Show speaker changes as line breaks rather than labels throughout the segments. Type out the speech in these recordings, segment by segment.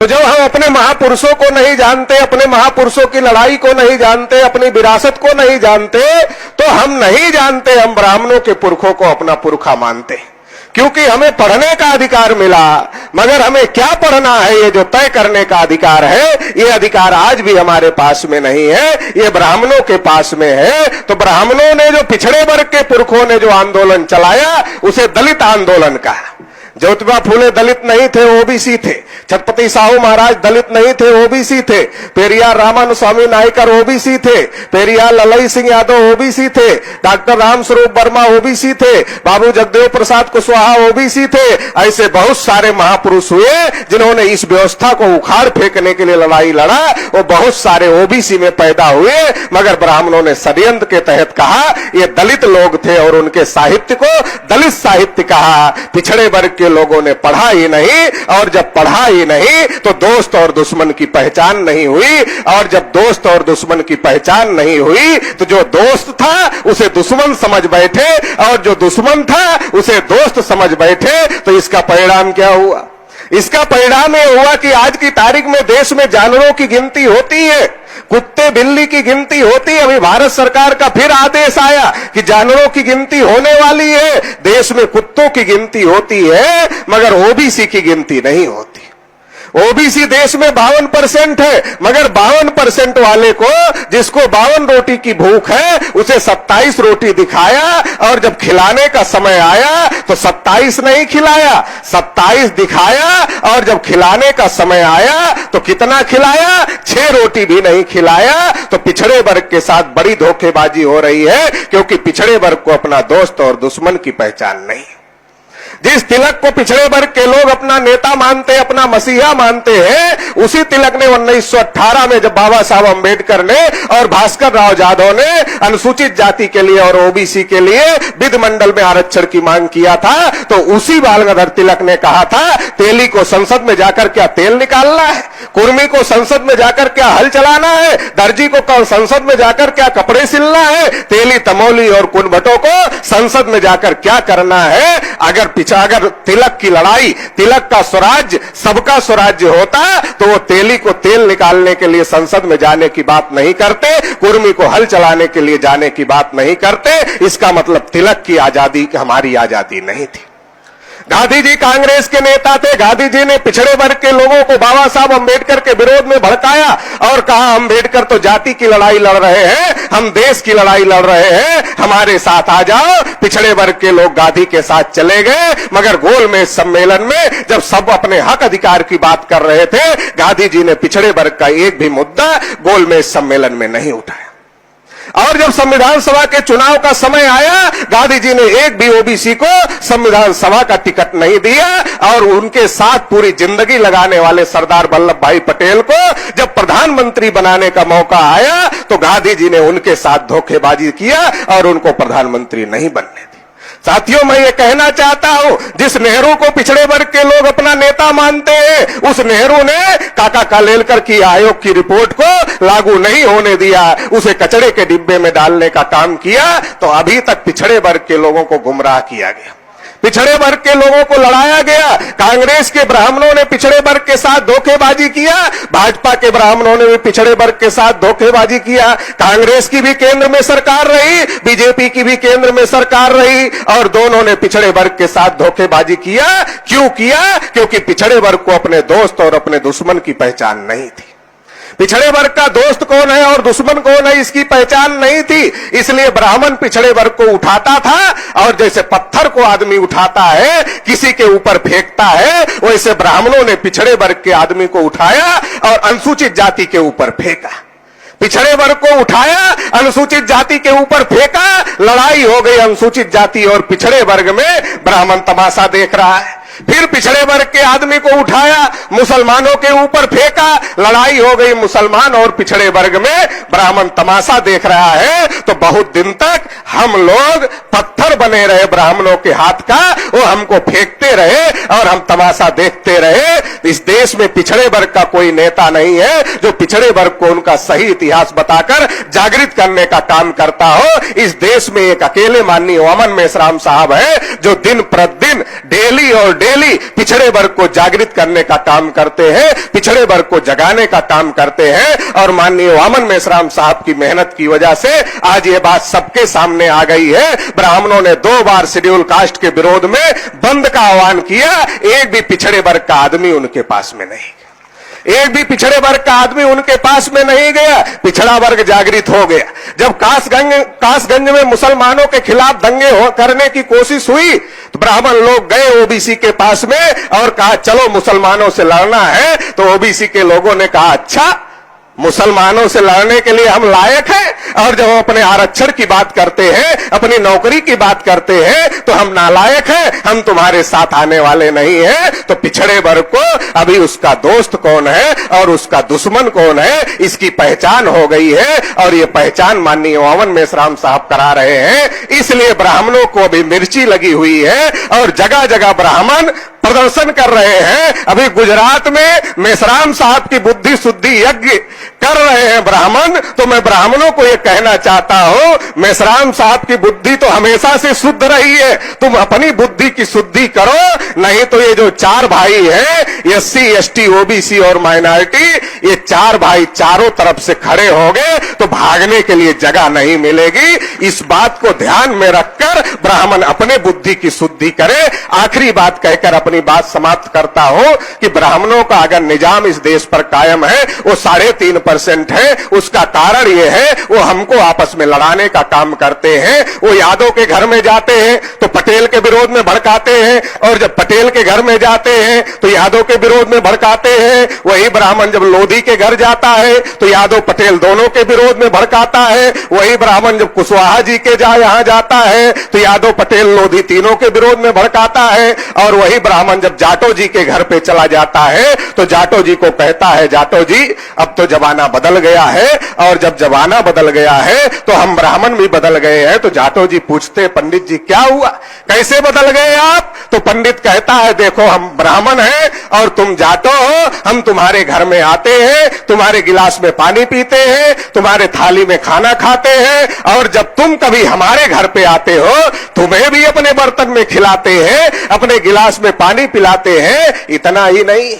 तो जब हम अपने महापुरुषों को नहीं जानते, अपने महापुरुषों की लड़ाई को नहीं जानते, अपनी विरासत को नहीं जानते, तो हम नहीं जानते हम ब्राह्मणों के पुरखों को अपना पुरखा मानते, क्योंकि हमें पढ़ने का अधिकार मिला, मगर हमें क्या पढ़ना है ये जो तय करने का अधिकार है, ये अधिकार आज भी हमारे पास में नहीं है, ये ब्राह्मणों के पास में है। तो ब्राह्मणों ने जो पिछड़े वर्ग के पुरखों ने जो आंदोलन चलाया उसे दलित आंदोलन कहा। ज्योतिबा फूले दलित नहीं थे, ओबीसी थे। छत्रपति साहू महाराज दलित नहीं थे, ओबीसी थे। पेरियार रामानुस्वामी नायकर ओबीसी थे। पेरियार ललई सिंह यादव ओबीसी थे। डॉक्टर रामस्वरूप वर्मा ओबीसी थे। बाबू जगदेव प्रसाद कुशवाहा ओबीसी थे। ऐसे बहुत सारे महापुरुष हुए जिन्होंने इस व्यवस्था को उखाड़ फेंकने के लिए लड़ाई लड़ा। वो बहुत सारे ओबीसी में पैदा हुए, मगर ब्राह्मणों ने षड्यंत्र के तहत कहा ये दलित लोग थे और उनके साहित्य को दलित साहित्य कहा। पिछड़े वर्ग के लोगों ने पढ़ा ही नहीं, और जब पढ़ा ही नहीं तो दोस्त और दुश्मन की पहचान नहीं हुई, और जब दोस्त और दुश्मन की पहचान नहीं हुई तो जो दोस्त था उसे दुश्मन समझ बैठे, और जो दुश्मन था उसे दोस्त समझ बैठे। तो इसका परिणाम क्या हुआ? इसका परिणाम यह हुआ कि आज की तारीख में देश में जानवरों की गिनती होती है, कुत्ते बिल्ली की गिनती होती। अभी भारत सरकार का फिर आदेश आया कि जानवरों की गिनती होने वाली है। देश में कुत्तों की गिनती होती है, मगर ओबीसी की गिनती नहीं होती। ओबीसी देश में 52% है, मगर 52% वाले को, जिसको 52 रोटी की भूख है, उसे 27 रोटी दिखाया, और जब खिलाने का समय आया तो 27 नहीं खिलाया, 27 दिखाया, और जब खिलाने का समय आया तो कितना खिलाया? 6 रोटी भी नहीं खिलाया। तो पिछड़े वर्ग के साथ बड़ी धोखेबाजी हो रही है, क्योंकि पिछड़े वर्ग को अपना दोस्त और दुश्मन की पहचान नहीं। जिस तिलक को पिछड़े वर्ग के लोग अपना नेता मानते, अपना मसीहा मानते हैं, उसी तिलक ने 1918 में जब बाबा साहब अंबेडकर ने और भास्कर राव जाधव ने अनुसूचित जाति के लिए और ओबीसी के लिए विधिमंडल में आरक्षण की मांग किया था, तो उसी बाल गंगाधर तिलक ने कहा था तेली को संसद में जाकर क्या तेल निकालना है, कुर्मी को संसद में जाकर क्या हल चलाना है, दर्जी को संसद में जाकर क्या कपड़े सिलना है, तेली तमोली और कुनभटों को संसद में जाकर क्या करना है। अगर तिलक की लड़ाई, तिलक का स्वराज्य सबका स्वराज्य होता तो वो तेली को तेल निकालने के लिए संसद में जाने की बात नहीं करते, कुर्मी को हल चलाने के लिए जाने की बात नहीं करते। इसका मतलब तिलक की आजादी हमारी आजादी नहीं थी। गांधी जी कांग्रेस के नेता थे। गांधी जी ने पिछड़े वर्ग के लोगों को बाबा साहब अंबेडकर के विरोध में भड़काया और कहा अंबेडकर तो जाति की लड़ाई लड़ रहे हैं, हम देश की लड़ाई लड़ रहे हैं, हमारे साथ आ जाओ। पिछड़े वर्ग के लोग गांधी के साथ चले गए, मगर गोलमेज सम्मेलन में जब सब अपने हक अधिकार की बात कर रहे थे, गांधी जी ने पिछड़े वर्ग का एक भी मुद्दा गोलमेज सम्मेलन में नहीं उठाया। और जब संविधान सभा के चुनाव का समय आया, गांधी जी ने एक भी ओबीसी को संविधान सभा का टिकट नहीं दिया, और उनके साथ पूरी जिंदगी लगाने वाले सरदार वल्लभ भाई पटेल को जब प्रधानमंत्री बनाने का मौका आया तो गांधी जी ने उनके साथ धोखेबाजी किया और उनको प्रधानमंत्री नहीं बनने दिया। साथियों, मैं ये कहना चाहता हूं, जिस नेहरू को पिछड़े वर्ग के लोग अपना नेता मानते हैं, उस नेहरू ने काका कालेलकर की आयोग की रिपोर्ट को लागू नहीं होने दिया, उसे कचड़े के डिब्बे में डालने का काम किया। तो अभी तक पिछड़े वर्ग के लोगों को गुमराह किया गया, पिछड़े वर्ग के लोगों को लड़ाया गया। कांग्रेस के ब्राह्मणों ने पिछड़े वर्ग के साथ धोखेबाजी किया, भाजपा के ब्राह्मणों ने भी पिछड़े वर्ग के साथ धोखेबाजी किया। कांग्रेस की भी केंद्र में सरकार रही, बीजेपी की भी केंद्र में सरकार रही, और दोनों ने पिछड़े वर्ग के साथ धोखेबाजी किया। क्यों किया? क्योंकि पिछड़े वर्ग को अपने दोस्त और अपने दुश्मन की पहचान नहीं थी। पिछड़े वर्ग का दोस्त कौन है और दुश्मन कौन है, इसकी पहचान नहीं थी। इसलिए ब्राह्मण पिछड़े वर्ग को उठाता था, और जैसे पत्थर को आदमी उठाता है, किसी के ऊपर फेंकता है, वैसे ब्राह्मणों ने पिछड़े वर्ग के आदमी को उठाया और अनुसूचित जाति के ऊपर फेंका। पिछड़े वर्ग को उठाया, अनुसूचित जाति के ऊपर फेंका, लड़ाई हो गई अनुसूचित जाति और पिछड़े वर्ग में, ब्राह्मण तमाशा देख रहा है। फिर पिछड़े वर्ग के आदमी को उठाया, मुसलमानों के ऊपर फेंका, लड़ाई हो गई मुसलमान और पिछड़े वर्ग में, ब्राह्मण तमाशा देख रहा है। तो बहुत दिन तक हम लोग पत्थर बने रहे ब्राह्मणों के हाथ का, वो हमको फेंकते रहे और हम तमाशा देखते रहे। इस देश में पिछड़े वर्ग का कोई नेता नहीं है जो पिछड़े वर्ग को उनका सही इतिहास बताकर जागृत करने का काम करता हो। इस देश में एक अकेले माननीय वामन मेश्राम साहब है जो दिन प्रतिदिन डेली और डेली पिछड़े वर्ग को जागृत करने का काम करते हैं, पिछड़े वर्ग को जगाने का काम करते हैं। और माननीय वामन मेश्राम साहब की मेहनत की वजह से आज ये बात सबके सामने आ गई है। ब्राह्मणों ने 2 बार शेड्यूल कास्ट के विरोध में बंद का आह्वान किया, एक भी पिछड़े वर्ग का आदमी उनके पास में नहीं, एक भी पिछड़े वर्ग का आदमी उनके पास में नहीं गया। पिछड़ा वर्ग जागृत हो गया। जब कासगंज में मुसलमानों के खिलाफ दंगे करने की कोशिश हुई तो ब्राह्मण लोग गए ओबीसी के पास में और कहा चलो मुसलमानों से लड़ना है। तो ओबीसी के लोगों ने कहा अच्छा, मुसलमानों से लड़ने के लिए हम लायक हैं, और जब हम अपने आरक्षण की बात करते हैं, अपनी नौकरी की बात करते हैं तो हम नालायक हैं, हम तुम्हारे साथ आने वाले नहीं हैं। तो पिछड़े वर्ग को अभी उसका दोस्त कौन है और उसका दुश्मन कौन है इसकी पहचान हो गई है, और ये पहचान माननीय वामन मेश्राम साहब करा रहे हैं। इसलिए ब्राह्मणों को अभी मिर्ची लगी हुई है और जगह जगह ब्राह्मण प्रदर्शन कर रहे हैं। अभी गुजरात में मेश्राम साहब की बुद्धि शुद्धि यज्ञ कर रहे हैं ब्राह्मण। तो मैं ब्राह्मणों को यह कहना चाहता हूं, मेश्राम साहब की बुद्धि तो हमेशा से शुद्ध रही है, तुम अपनी बुद्धि की शुद्धि करो। नहीं तो ये जो 4 भाई हैं, एससी एसटी ओबीसी और माइनॉरिटी, ये 4 भाई चारों तरफ से खड़े हो गए तो भागने के लिए जगह नहीं मिलेगी। इस बात को ध्यान में रखकर ब्राह्मण अपने बुद्धि की शुद्धि करे। आखिरी बात कहकर अपनी बात समाप्त करता हूं कि ब्राह्मणों का अगर निजाम इस देश पर कायम है वो 3.5% है। उसका कारण ये है वो हमको आपस में लड़ाने का काम करते हैं। वो यादव के घर में जाते हैं तो पटेल के विरोध में भड़काते हैं, और जब पटेल के घर में जाते हैं तो यादव के विरोध में भड़काते हैं। वही ब्राह्मण जब लोधी के घर जाता है तो यादव पटेल दोनों के विरोध में भड़काता है। वही ब्राह्मण जब कुशवाहा जी के यहां जाता है तो यादव पटेल लोधी तीनों के विरोध में भड़काता है। और वही ब्राह्मण जब जाटो जी के घर पे चला जाता है तो जाटो जी को कहता है जाटो जी अब तो जमाना बदल गया है, और जब जमाना बदल गया है तो हम ब्राह्मण भी बदल गए हैं। तो जाटो जी पूछते पंडित जी क्या हुआ, कैसे बदल गए आप? तो पंडित कहता है देखो हम ब्राह्मण हैं और तुम जाटो हो, हम तुम्हारे घर में आते हैं, तुम्हारे गिलास में पानी पीते हैं, तुम्हारे थाली में खाना खाते हैं, और जब तुम कभी हमारे घर पे आते हो तुम्हें भी अपने बर्तन में खिलाते हैं, अपने गिलास में पानी पिलाते हैं। इतना ही नहीं,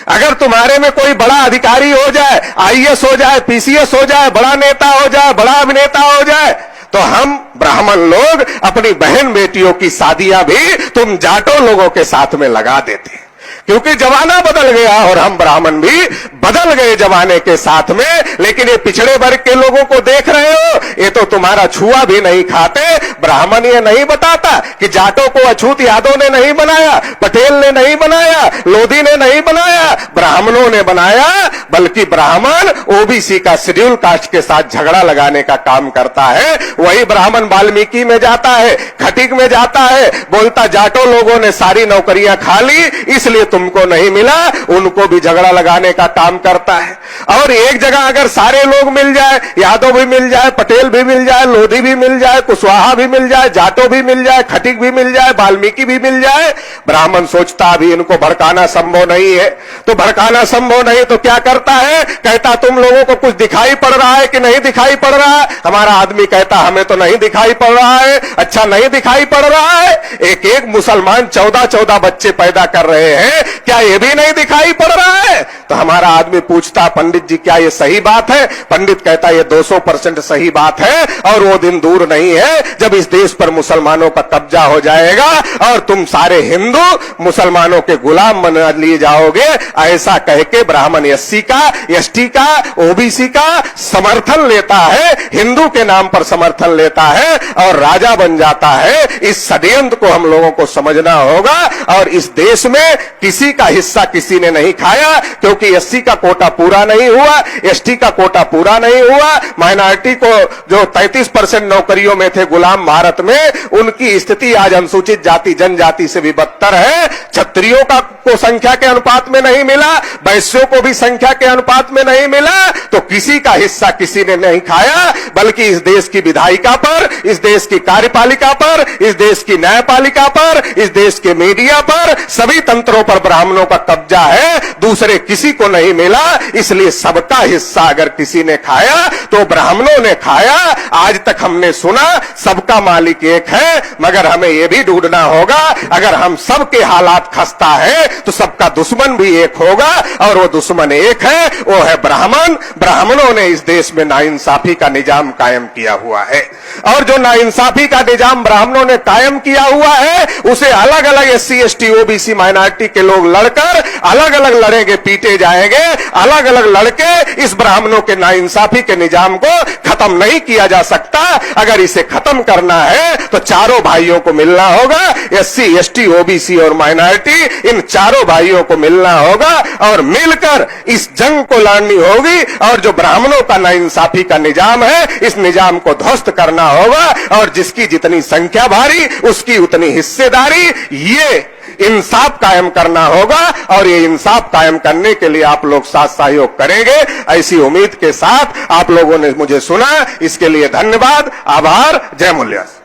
अगर तुम्हारे में कोई बड़ा अधिकारी हो जाए, आईएएस हो जाए, पीसीएस हो जाए, बड़ा नेता हो जाए, बड़ा अभिनेता हो जाए, तो हम ब्राह्मण लोग अपनी बहन बेटियों की शादियां भी तुम जाटो लोगों के साथ में लगा देते, क्योंकि जमाना बदल गया और हम ब्राह्मण भी बदल गए जमाने के साथ में। लेकिन ये पिछड़े वर्ग के लोगों को देख रहे हो, ये तो तुम्हारा छुआ भी नहीं खाते। ब्राह्मण ये नहीं बताता कि जाटों को अछूत यादव ने नहीं बनाया, पटेल ने नहीं बनाया, लोधी ने नहीं बनाया, ब्राह्मणों ने बनाया। बल्कि ब्राह्मण ओबीसी का शेड्यूल कास्ट के साथ झगड़ा लगाने का काम करता है। वही ब्राह्मण वाल्मीकि में जाता है, खटीक में जाता है, बोलता जाटो लोगों ने सारी नौकरियां खा ली इसलिए तुमको नहीं मिला, उनको भी झगड़ा लगाने का काम करता है। और एक जगह अगर सारे लोग मिल जाए, यादव भी मिल जाए, पटेल भी मिल जाए, लोधी भी मिल जाए, कुशवाहा भी मिल जाए, जाटो भी मिल जाए, खटीक भी मिल जाए, वाल्मीकि भी मिल जाए, ब्राह्मण सोचता अभी इनको भड़काना संभव नहीं है। तो भड़काना संभव नहीं तो क्या करता है, कहता तुम लोगों को कुछ दिखाई पड़ रहा है कि नहीं दिखाई पड़ रहा है? हमारा आदमी कहता हमें तो नहीं दिखाई पड़ रहा है। अच्छा नहीं दिखाई पड़ रहा है, एक एक मुसलमान 14-14 बच्चे पैदा कर रहे हैं, क्या ये भी नहीं दिखाई पड़ रहा है? तो हमारा आदमी पूछता पंडित जी क्या ये सही बात है? पंडित कहता ये 200% सही बात है, और वो दिन दूर नहीं है जब इस देश पर मुसलमानों का कब्जा हो जाएगा और तुम सारे हिंदू मुसलमानों के गुलाम बना लिए जाओगे। ऐसा कह के ब्राह्मण एससी का, एसटी का, ओबीसी का समर्थन लेता है, हिंदू के नाम पर समर्थन लेता है और राजा बन जाता है। इस षड्यंत्र को हम लोगों को समझना होगा। और इस देश में किसी का हिस्सा किसी ने नहीं खाया, क्योंकि एससी का कोटा पूरा नहीं हुआ, एसटी का कोटा पूरा नहीं हुआ, माइनॉरिटी को जो 33% नौकरियों में थे गुलाम भारत में, उनकी स्थिति आज अनुसूचित जाति जनजाति से भी बदतर है। क्षत्रियों को संख्या के अनुपात में नहीं मिला, वैश्यों को भी संख्या के अनुपात में नहीं मिला, तो किसी का हिस्सा किसी ने नहीं खाया। बल्कि इस देश की विधायिका पर, इस देश की कार्यपालिका पर, इस देश की न्यायपालिका पर, इस देश के मीडिया पर, सभी तंत्रों पर ब्राह्मणों का कब्जा है, दूसरे किसी को नहीं मिला। इसलिए सबका हिस्सा अगर किसी ने खाया तो ब्राह्मणों ने खाया। आज तक हमने सुना सबका मालिक एक है, मगर हमें यह भी ढूंढना होगा, अगर हम सबके हालात खस्ता है तो सबका दुश्मन भी एक होगा, और वो दुश्मन एक है, वो है ब्राह्मण। ब्राह्मणों ने इस देश में नाइंसाफी का निजाम कायम किया हुआ है, और जो नाइंसाफी का निजाम ब्राह्मणों ने कायम किया हुआ है उसे अलग अलग SC ST OBC माइनॉरिटी के लोग लड़कर अलग अलग लड़ेंगे, पीटे जाएंगे, अलग अलग लड़के इस ब्राह्मणों के नाइंसाफी के निजाम को खत्म नहीं किया जा सकता। अगर इसे खत्म करना है तो चारों भाइयों को मिलना होगा, SC ST OBC और माइनॉरिटी, इन चारों भाइयों को मिलना होगा और मिलकर इस जंग को लड़नी होगी, और जो ब्राह्मणों का नाइंसाफी का निजाम है इस निजाम को ध्वस्त करना होगा, और जिसकी जितनी संख्या भारी उसकी उतनी हिस्सेदारी, ये इंसाफ कायम करना होगा, और ये इंसाफ कायम करने के लिए आप लोग साथ सहयोग करेंगे, ऐसी उम्मीद के साथ आप लोगों ने मुझे सुना, इसके लिए धन्यवाद, आभार, जय मूल्यास।